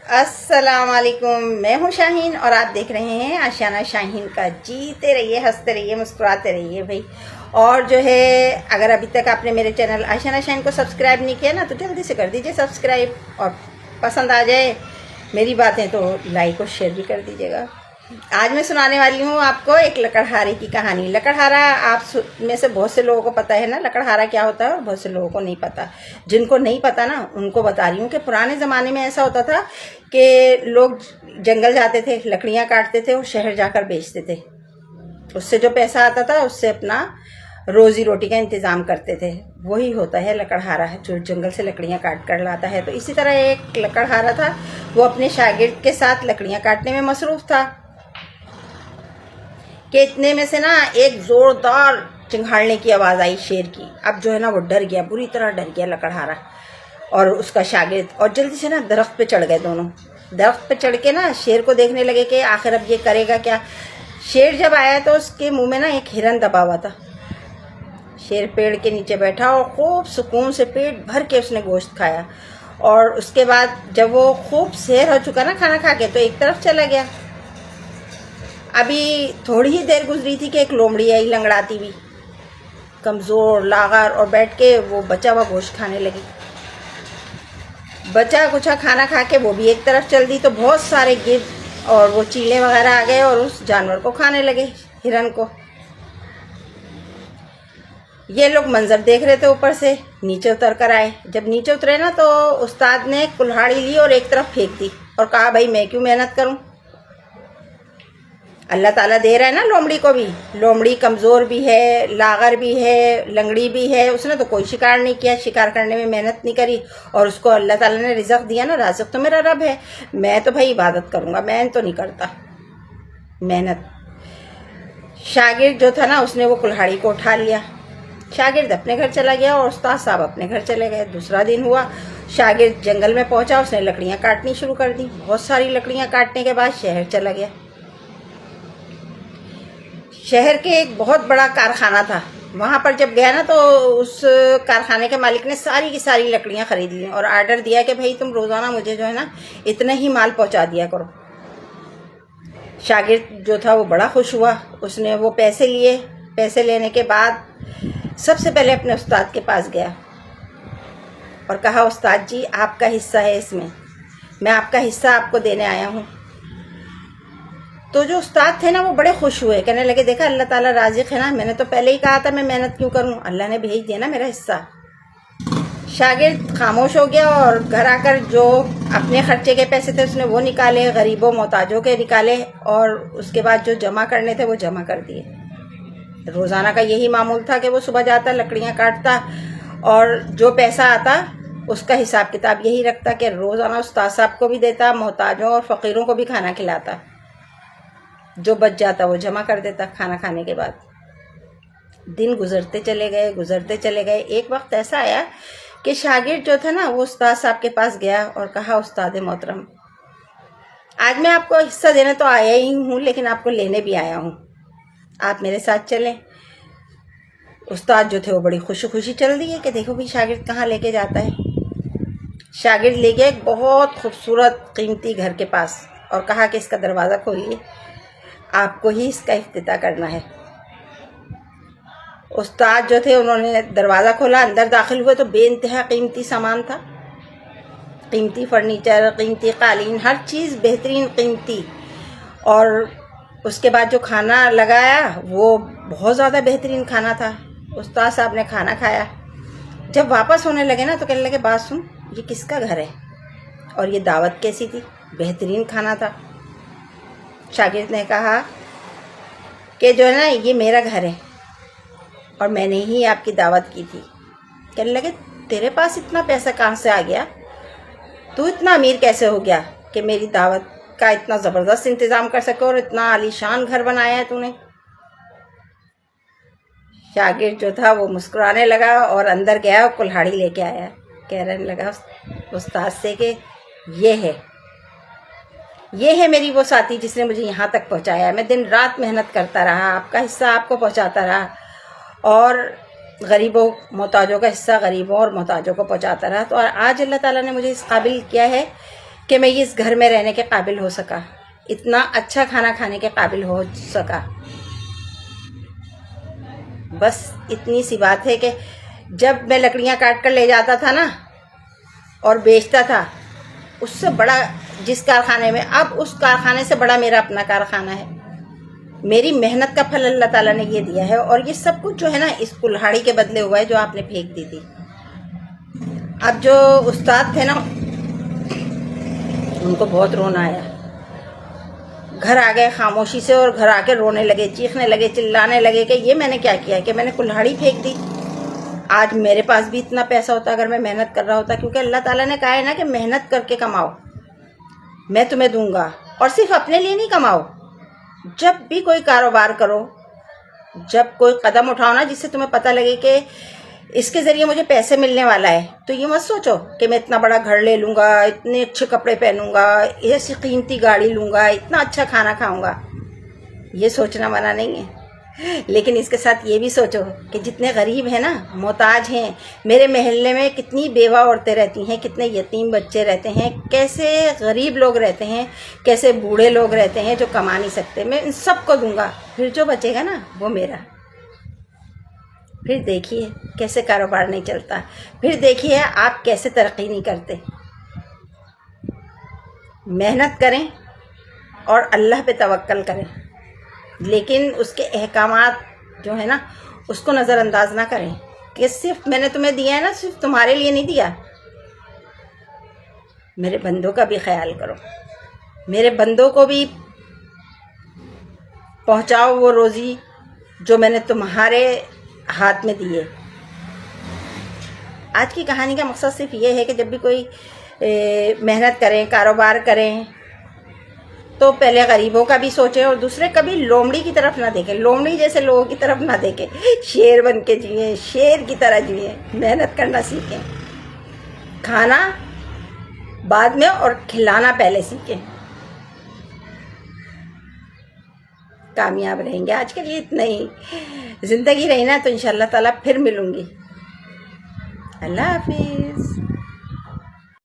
السلام علیکم، میں ہوں شاہین اور آپ دیکھ رہے ہیں آشیانہ شاہین کا۔ جیتے رہیے، ہنستے رہیے، مسکراتے رہیے بھائی۔ اور جو ہے اگر ابھی تک آپ نے میرے چینل آشیانہ شاہین کو سبسکرائب نہیں کیا نا تو جلدی سے کر دیجئے سبسکرائب، اور پسند آ جائے میری باتیں تو لائک اور شیئر بھی کر دیجئے گا۔ آج میں سنانے والی ہوں آپ کو ایک لکڑہارے کی کہانی۔ لکڑہارا آپ میں سے بہت سے لوگوں کو پتہ ہے نا لکڑہارا کیا ہوتا ہے، اور بہت سے لوگوں کو نہیں پتہ۔ جن کو نہیں پتہ نا ان کو بتا رہی ہوں کہ پرانے زمانے میں ایسا ہوتا تھا کہ لوگ جنگل جاتے تھے، لکڑیاں کاٹتے تھے اور شہر جا کر بیچتے تھے۔ اس سے جو پیسہ آتا تھا اس سے اپنا روزی روٹی کا انتظام کرتے تھے۔ وہی ہوتا ہے لکڑہارا، جو جنگل سے لکڑیاں کاٹ کر لاتا ہے۔ تو اسی طرح ایک لکڑہارا تھا، وہ اپنے شاگرد کے ساتھ لکڑیاں کاٹنے میں مصروف تھا کہ اتنے میں سے نا ایک زوردار چنگھاڑنے کی آواز آئی شیر کی۔ اب جو ہے نا وہ ڈر گیا، بری طرح ڈر گیا لکڑہارا اور اس کا شاگرد، اور جلدی سے نا درخت پہ چڑھ گئے دونوں۔ درخت پہ چڑھ کے نا شیر کو دیکھنے لگے کہ آخر اب یہ کرے گا کیا۔ شیر جب آیا تو اس کے منہ میں نا ایک ہرن دبا ہوا تھا۔ شیر پیڑ کے نیچے بیٹھا اور خوب سکون سے پیٹ بھر کے اس نے گوشت کھایا، اور اس کے بعد جب وہ خوب سیر ہو چکا نا کھانا کھا کے تو ایک طرف چلا گیا۔ ابھی تھوڑی ہی دیر گزری تھی کہ ایک لومڑی آئی لنگڑاتی ہوئی، کمزور لاغر، اور بیٹھ کے وہ بچا ہوا گوشت کھانے لگی۔ بچا کچھا کھانا کھا کے وہ بھی ایک طرف چل دی تو بہت سارے گرد اور وہ چیلے وغیرہ آ گئے اور اس جانور کو کھانے لگے، ہرن کو۔ یہ لوگ منظر دیکھ رہے تھے، اوپر سے نیچے اتر کر آئے۔ جب نیچے اترے نا تو استاد نے کلہاڑی لی اور ایک طرف پھینک دی اور کہا بھائی میں کیوں محنت کروں، اللہ تعالیٰ دے رہا ہے نا لومڑی کو بھی۔ لومڑی کمزور بھی ہے، لاغر بھی ہے، لنگڑی بھی ہے، اس نے تو کوئی شکار نہیں کیا، شکار کرنے میں محنت نہیں کری، اور اس کو اللہ تعالیٰ نے رزق دیا نا، رازق تو میرا رب ہے، میں تو بھائی عبادت کروں گا، میں تو نہیں کرتا محنت۔ شاگرد جو تھا نا اس نے وہ کلہاڑی کو اٹھا لیا، شاگرد اپنے گھر چلا گیا اور استاد صاحب اپنے گھر چلے گئے۔ دوسرا دن ہوا، شاگرد جنگل میں پہنچا، اس نے لکڑیاں کاٹنی شروع کر دی۔ بہت ساری لکڑیاں کاٹنے کے بعد شہر چلا گیا۔ شہر کے ایک بہت بڑا کارخانہ تھا، وہاں پر جب گیا نا تو اس کارخانے کے مالک نے ساری کی ساری لکڑیاں خرید لیں اور آرڈر دیا کہ بھائی تم روزانہ مجھے جو ہے نا اتنا ہی مال پہنچا دیا کرو۔ شاگرد جو تھا وہ بڑا خوش ہوا، اس نے وہ پیسے لیے۔ پیسے لینے کے بعد سب سے پہلے اپنے استاد کے پاس گیا اور کہا استاد جی آپ کا حصہ ہے اس میں آپ کا حصہ آپ کو دینے آیا ہوں۔ تو جو استاد تھے نا وہ بڑے خوش ہوئے، کہنے لگے دیکھا اللہ تعالیٰ رازق ہے نا، میں نے تو پہلے ہی کہا تھا میں محنت کیوں کروں، اللہ نے بھیج دیا نا میرا حصہ۔ شاگرد خاموش ہو گیا اور گھر آ کر جو اپنے خرچے کے پیسے تھے اس نے وہ نکالے، غریبوں محتاجوں کے نکالے، اور اس کے بعد جو جمع کرنے تھے وہ جمع کر دیے۔ روزانہ کا یہی معمول تھا کہ وہ صبح جاتا لکڑیاں کاٹتا اور جو پیسہ آتا اس کا حساب کتاب یہی رکھتا کہ روزانہ استاد صاحب کو بھی دیتا، محتاجوں اور فقیروں کو بھی کھانا کھلاتا، جو بچ جاتا وہ جمع کر دیتا کھانا کھانے کے بعد۔ دن گزرتے چلے گئے۔ ایک وقت ایسا آیا کہ شاگرد جو تھا نا وہ استاد صاحب کے پاس گیا اور کہا استاد محترم آج میں آپ کو حصہ دینے تو آیا ہی ہوں لیکن آپ کو لینے بھی آیا ہوں، آپ میرے ساتھ چلیں۔ استاد جو تھے وہ بڑی خوشی خوشی چل دیے کہ دیکھو بھی شاگرد کہاں لے کے جاتا ہے۔ شاگرد لے گیا ایک بہت خوبصورت قیمتی گھر کے پاس اور کہا کہ اس کا دروازہ کھولیے، آپ کو ہی اس کا افتتاح کرنا ہے۔ استاد جو تھے انہوں نے دروازہ کھولا، اندر داخل ہوئے تو بے انتہا قیمتی سامان تھا، قیمتی فرنیچر، قیمتی قالین، ہر چیز بہترین قیمتی۔ اور اس کے بعد جو کھانا لگایا وہ بہت زیادہ بہترین کھانا تھا۔ استاد صاحب نے کھانا کھایا، جب واپس ہونے لگے نا تو کہنے لگے بات سن یہ کس کا گھر ہے اور یہ دعوت کیسی تھی، بہترین کھانا تھا۔ شاگرد نے کہا کہ جو ہے نا یہ میرا گھر ہے اور میں نے ہی آپ کی دعوت کی تھی۔ کہنے لگے تیرے پاس اتنا پیسہ کہاں سے آ گیا، تو اتنا امیر کیسے ہو گیا کہ میری دعوت کا اتنا زبردست انتظام کر سکے اور اتنا عالی شان گھر بنایا ہے تو نے۔ شاگرد جو تھا وہ مسکرانے لگا اور اندر گیا اور کلہاڑی لے کے آیا، کہنے لگا استاد سے کہ یہ ہے میری وہ ساتھی جس نے مجھے یہاں تک پہنچایا ہے، میں دن رات محنت کرتا رہا، آپ کا حصہ آپ کو پہنچاتا رہا اور غریبوں محتاجوں کا حصہ غریبوں اور محتاجوں کو پہنچاتا رہا، تو آج اللہ تعالیٰ نے مجھے اس قابل کیا ہے کہ میں اس گھر میں رہنے کے قابل ہو سکا، اتنا اچھا کھانا کھانے کے قابل ہو سکا۔ بس اتنی سی بات ہے کہ جب میں لکڑیاں کاٹ کر لے جاتا تھا نا اور بیچتا تھا، اس سے بڑا جس کارخانے میں، اب اس کارخانے سے بڑا میرا اپنا کارخانہ ہے۔ میری محنت کا پھل اللہ تعالیٰ نے یہ دیا ہے، اور یہ سب کچھ جو ہے نا اس کلہاڑی کے بدلے ہوا ہے جو آپ نے پھینک دی تھی۔ اب جو استاد تھے نا ان کو بہت رونا آیا، گھر آ گئے خاموشی سے، اور گھر آ کے رونے لگے، چیخنے لگے، چلانے لگے کہ یہ میں نے کیا کیا ہے کہ میں نے کلہاڑی پھینک دی۔ آج میرے پاس بھی اتنا پیسہ ہوتا اگر میں محنت کر رہا ہوتا، کیونکہ اللہ تعالیٰ نے کہا ہے نا کہ محنت کر کے کماؤ، میں تمہیں دوں گا، اور صرف اپنے لیے نہیں کماؤ۔ جب بھی کوئی کاروبار کرو، جب کوئی قدم اٹھاؤ نا جس سے تمہیں پتہ لگے کہ اس کے ذریعے مجھے پیسے ملنے والا ہے، تو یہ مت سوچو کہ میں اتنا بڑا گھر لے لوں گا، اتنے اچھے کپڑے پہنوں گا، ایسی قیمتی گاڑی لوں گا، اتنا اچھا کھانا کھاؤں گا۔ یہ سوچنا منع نہیں ہے، لیکن اس کے ساتھ یہ بھی سوچو کہ جتنے غریب ہیں نا، محتاج ہیں، میرے محلے میں کتنی بیوہ عورتیں رہتی ہیں، کتنے یتیم بچے رہتے ہیں، کیسے غریب لوگ رہتے ہیں، کیسے بوڑھے لوگ رہتے ہیں جو کما نہیں سکتے، میں ان سب کو دوں گا، پھر جو بچے گا نا وہ میرا۔ پھر دیکھیے کیسے کاروبار نہیں چلتا، پھر دیکھیے آپ کیسے ترقی نہیں کرتے۔ محنت کریں اور اللہ پہ توکل کریں، لیکن اس کے احکامات جو ہے نا اس کو نظر انداز نہ کریں کہ صرف میں نے تمہیں دیا ہے نا، صرف تمہارے لیے نہیں دیا۔ میرے بندوں کا بھی خیال کرو، میرے بندوں کو بھی پہنچاؤ وہ روزی جو میں نے تمہارے ہاتھ میں دیے۔ آج کی کہانی کا مقصد صرف یہ ہے کہ جب بھی کوئی محنت کریں، کاروبار کریں، تو پہلے غریبوں کا بھی سوچیں، اور دوسرے کبھی لومڑی کی طرف نہ دیکھیں، لومڑی جیسے لوگوں کی طرف نہ دیکھیں، شیر بن کے جئیں، شیر کی طرح جئیں، محنت کرنا سیکھیں، کھانا بعد میں اور کھلانا پہلے سیکھیں، کامیاب رہیں گے۔ آج کے لیے اتنا ہی، زندگی رہی نا تو انشاءاللہ تعالیٰ پھر ملوں گی۔ اللہ حافظ۔